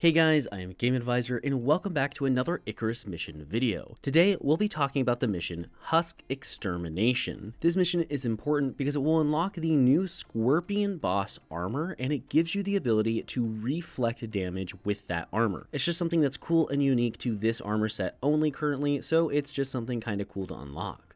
Hey guys, I am Game Advisor and welcome back to another Icarus Mission video. Today we'll be talking about the mission Husk Extermination. This mission is important because it will unlock the new Scorpion boss armor and it gives you the ability to reflect damage with that armor. It's just something that's cool and unique to this armor set only currently, so it's just something kind of cool to unlock.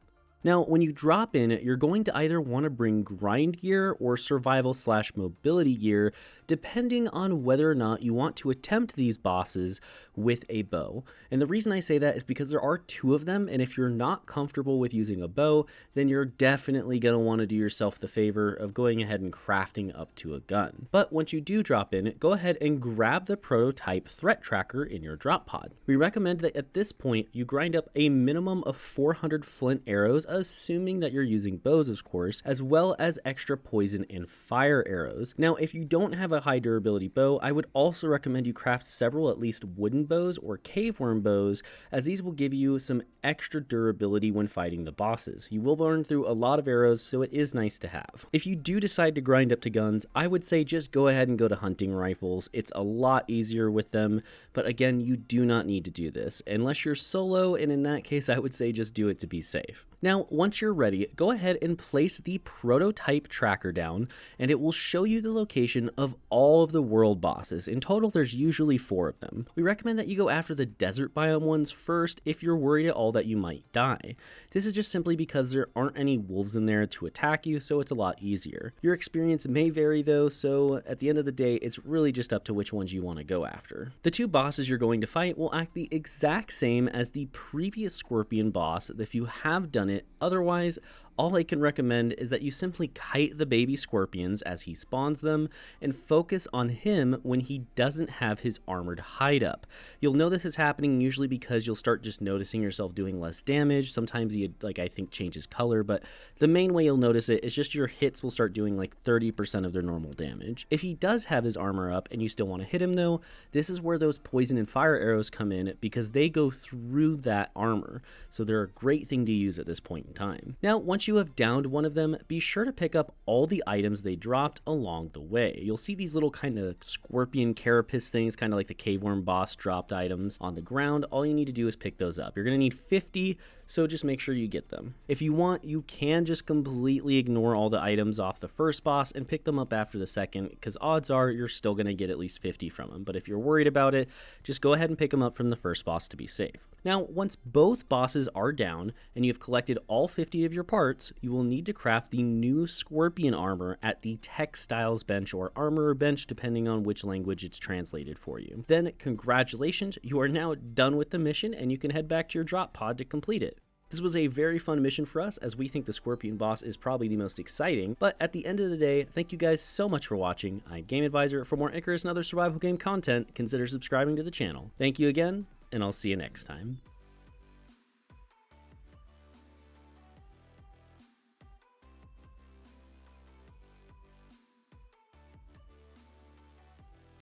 Now, when you drop in, you're going to either want to bring grind gear or survival/mobility gear, depending on whether or not you want to attempt these bosses with a bow. And the reason I say that is because there are two of them, and if you're not comfortable with using a bow, then you're definitely going to want to do yourself the favor of going ahead and crafting up to a gun. But once you do drop in, go ahead and grab the prototype threat tracker in your drop pod. We recommend that at this point, you grind up a minimum of 400 flint arrows, assuming that you're using bows, of course, as well as extra poison and fire arrows. Now, if you don't have a high durability bow, I would also recommend you craft several at least wooden bows or caveworm bows, as these will give you some extra durability when fighting the bosses. You will burn through a lot of arrows, so it is nice to have. If you do decide to grind up to guns, I would say just go ahead and go to hunting rifles. It's a lot easier with them, but again, you do not need to do this unless you're solo, and in that case, I would say just do it to be safe. Now, once you're ready, go ahead and place the prototype tracker down, and it will show you the location of all of the world bosses. In total, there's usually 4 of them. We recommend that you go after the desert biome ones first if you're worried at all that you might die. This is just simply because there aren't any wolves in there to attack you, so it's a lot easier. Your experience may vary though, so at the end of the day, it's really just up to which ones you want to go after. The 2 bosses you're going to fight will act the exact same as the previous Scorpion boss if you have done it. Otherwise, all I can recommend is that you simply kite the baby scorpions as he spawns them and focus on him when he doesn't have his armored hide up. You'll know this is happening usually because you'll start just noticing yourself doing less damage. Sometimes he, I think, changes color, but the main way you'll notice it is just your hits will start doing like 30% of their normal damage. If he does have his armor up and you still want to hit him though, this is where those poison and fire arrows come in because they go through that armor. So they're a great thing to use at this point in time. Now, once you have downed one of them, be sure to pick up all the items they dropped along the way. You'll see these little kind of scorpion carapace things, kind of like the caveworm boss dropped items on the ground. All you need to do is pick those up. You're going to need 50, so just make sure you get them. If you want, you can just completely ignore all the items off the first boss and pick them up after the second, because odds are you're still going to get at least 50 from them. But if you're worried about it, just go ahead and pick them up from the first boss to be safe. Now, once both bosses are down and you've collected all 50 of your parts, you will need to craft the new Scorpion armor at the Textiles bench or Armorer bench, depending on which language it's translated for you. Then, congratulations, you are now done with the mission and you can head back to your drop pod to complete it. This was a very fun mission for us, as we think the Scorpion boss is probably the most exciting, but at the end of the day, thank you guys so much for watching. I'm Game Advisor. For more Icarus and other survival game content, consider subscribing to the channel. Thank you again, and I'll see you next time.